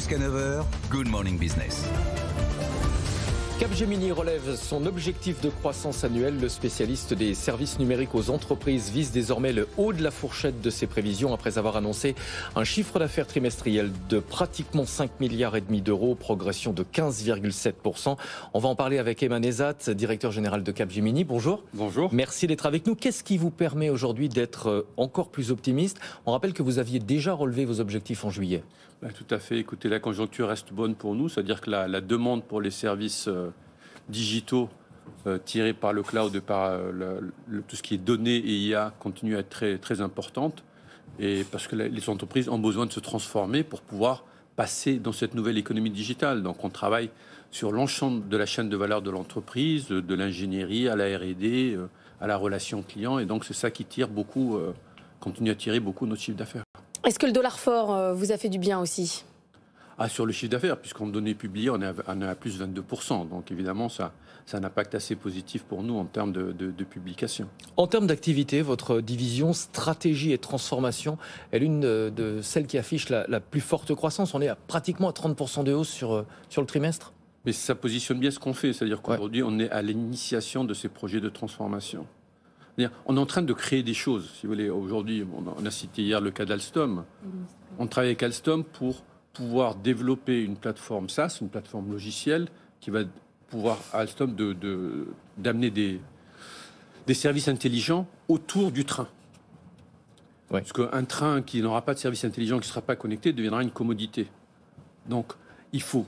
Jusqu'à 9h, Good Morning Business. Capgemini relève son objectif de croissance annuelle. Le spécialiste des services numériques aux entreprises vise désormais le haut de la fourchette de ses prévisions après avoir annoncé un chiffre d'affaires trimestriel de pratiquement 5,5 milliards d'euros, progression de 15,7%. On va en parler avec Aiman Ezzat, directeur général de Capgemini. Bonjour. Bonjour. Merci d'être avec nous. Qu'est-ce qui vous permet aujourd'hui d'être encore plus optimiste? On rappelle que vous aviez déjà relevé vos objectifs en juillet. Tout à fait. Écoutez, la conjoncture reste bonne pour nous. C'est-à-dire que la demande pour les services digitaux tirés par le cloud et par tout ce qui est données et IA continue à être très, très importante. Et parce que les entreprises ont besoin de se transformer pour pouvoir passer dans cette nouvelle économie digitale. Donc on travaille sur l'ensemble de la chaîne de valeur de l'entreprise, de l'ingénierie à la R&D, à la relation client. Et donc c'est ça qui tire beaucoup, continue à tirer beaucoup notre chiffre d'affaires. Est-ce que le dollar fort vous a fait du bien aussi ? Sur le chiffre d'affaires, puisqu'en données publiées, on est à plus 22%. Donc évidemment, ça a un impact assez positif pour nous en termes de publication. En termes d'activité, votre division stratégie et transformation est l'une de celles qui affiche la plus forte croissance. On est pratiquement à 30% de hausse sur le trimestre. Mais ça positionne bien ce qu'on fait. C'est-à-dire qu'aujourd'hui, on est à l'initiation de ces projets de transformation. On est en train de créer des choses. Si vous voulez, aujourd'hui, on a cité hier le cas d'Alstom. On travaille avec Alstom pour pouvoir développer une plateforme SaaS, une plateforme logicielle, qui va pouvoir à Alstom d'amener des services intelligents autour du train. Ouais. Parce qu'un train qui n'aura pas de service intelligent, qui ne sera pas connecté, deviendra une commodité. Donc, il faut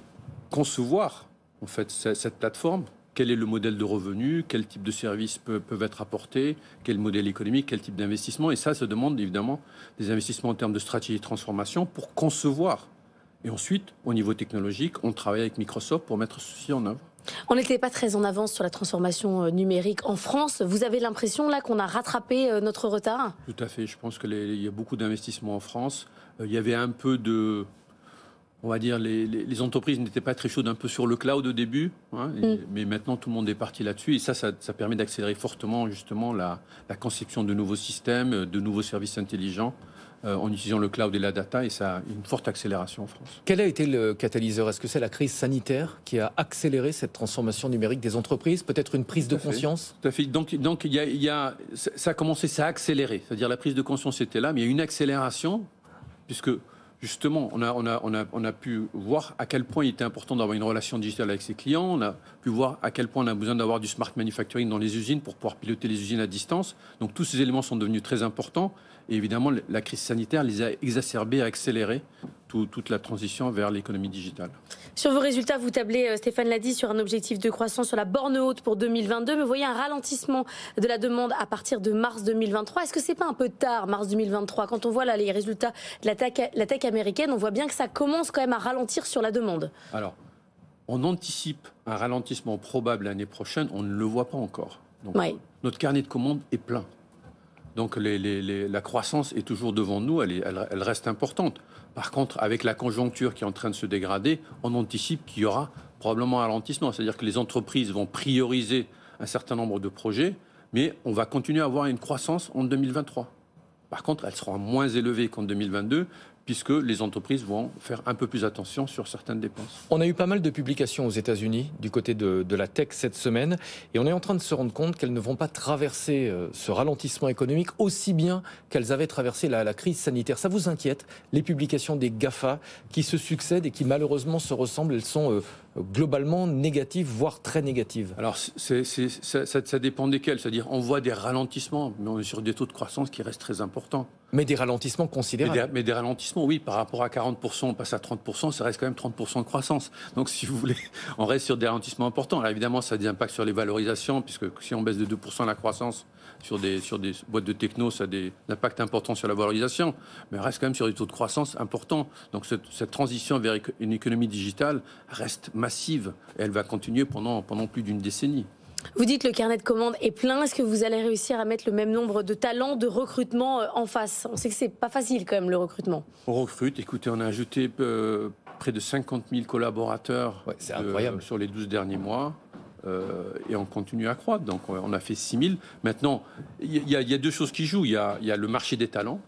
concevoir en fait cette plateforme. Quel est le modèle de revenu, quel type de services peuvent être apportés, quel modèle économique, quel type d'investissement. Et ça demande évidemment des investissements en termes de stratégie de transformation pour concevoir. Et ensuite, au niveau technologique, on travaille avec Microsoft pour mettre ceci en œuvre. On n'était pas très en avance sur la transformation numérique en France. Vous avez l'impression là qu'on a rattrapé notre retard ? Tout à fait. Je pense qu'il y a beaucoup d'investissements en France. Il y avait un peu de... On va dire, les entreprises n'étaient pas très chaudes un peu sur le cloud au début, mais maintenant tout le monde est parti là-dessus. Et ça permet d'accélérer fortement justement la conception de nouveaux systèmes, de nouveaux services intelligents en utilisant le cloud et la data. Et ça a une forte accélération en France. Quel a été le catalyseur? Est-ce que c'est la crise sanitaire qui a accéléré cette transformation numérique des entreprises? Peut-être une prise de conscience? Tout à fait. Donc ça a commencé, ça a accéléré. C'est-à-dire la prise de conscience était là, mais il y a une accélération puisque... Justement, on a pu voir à quel point il était important d'avoir une relation digitale avec ses clients. On a pu voir à quel point on a besoin d'avoir du smart manufacturing dans les usines pour pouvoir piloter les usines à distance. Donc tous ces éléments sont devenus très importants. Et évidemment, la crise sanitaire les a exacerbés, accéléré toute la transition vers l'économie digitale. Sur vos résultats, vous tablez, Stéphane l'a dit, sur un objectif de croissance sur la borne haute pour 2022. Mais vous voyez un ralentissement de la demande à partir de mars 2023. Est-ce que c'est pas un peu tard, mars 2023? Quand on voit là les résultats de la tech américaine, on voit bien que ça commence quand même à ralentir sur la demande. Alors, on anticipe un ralentissement probable l'année prochaine. On ne le voit pas encore. Donc, notre carnet de commandes est plein. Donc la croissance est toujours devant nous, elle reste importante. Par contre, avec la conjoncture qui est en train de se dégrader, on anticipe qu'il y aura probablement un ralentissement. C'est-à-dire que les entreprises vont prioriser un certain nombre de projets, mais on va continuer à avoir une croissance en 2023. Par contre, elle sera moins élevée qu'en 2022, puisque les entreprises vont faire un peu plus attention sur certaines dépenses. On a eu pas mal de publications aux États-Unis du côté de la tech cette semaine, et on est en train de se rendre compte qu'elles ne vont pas traverser ce ralentissement économique aussi bien qu'elles avaient traversé la crise sanitaire. Ça vous inquiète, les publications des GAFA qui se succèdent et qui malheureusement se ressemblent, elles sont globalement négatives, voire très négatives? Alors ça dépend desquelles, c'est-à-dire on voit des ralentissements, mais on est sur des taux de croissance qui restent très importants. Mais des ralentissements considérables. Mais des ralentissements, oui, par rapport à 40%, on passe à 30%, ça reste quand même 30% de croissance. Donc si vous voulez, on reste sur des ralentissements importants. Alors évidemment, ça a des impacts sur les valorisations, puisque si on baisse de 2% la croissance sur des boîtes de techno, ça a des impacts importants sur la valorisation, mais on reste quand même sur des taux de croissance importants. Donc cette transition vers une économie digitale reste massive, et elle va continuer pendant plus d'une décennie. Vous dites que le carnet de commandes est plein. Est-ce que vous allez réussir à mettre le même nombre de talents de recrutement en face? On sait que c'est pas facile quand même le recrutement. On recrute. Écoutez, on a ajouté près de 50 000 collaborateurs c'est incroyable. Sur les 12 derniers mois. Et on continue à croître. Donc on a fait 6 000. Maintenant, il y a deux choses qui jouent. Il y a le marché des talents.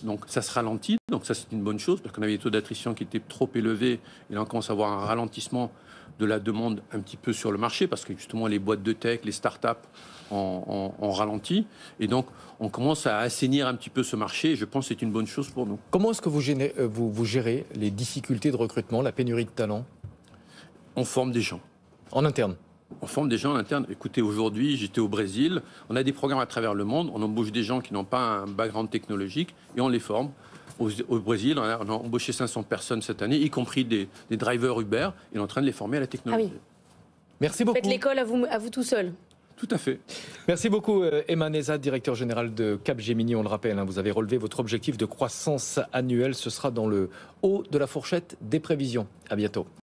Donc ça se ralentit, donc ça c'est une bonne chose, parce qu'on avait des taux d'attrition qui étaient trop élevés, et là on commence à avoir un ralentissement de la demande un petit peu sur le marché, parce que justement les boîtes de tech, les startups ont ralenti, et donc on commence à assainir un petit peu ce marché, et je pense que c'est une bonne chose pour nous. Comment est-ce que vous gérez les difficultés de recrutement, la pénurie de talents? On forme des gens. En interne? On forme des gens en interne. Écoutez, aujourd'hui, j'étais au Brésil. On a des programmes à travers le monde. On embauche des gens qui n'ont pas un background technologique et on les forme. Au Brésil, on a embauché 500 personnes cette année, y compris des drivers Uber. Et on est en train de les former à la technologie. Ah oui. Merci beaucoup. Faites l'école à vous tout seul. Tout à fait. Merci beaucoup, Emma Nezat, directeur général de Capgemini. On le rappelle, vous avez relevé votre objectif de croissance annuelle. Ce sera dans le haut de la fourchette des prévisions. À bientôt.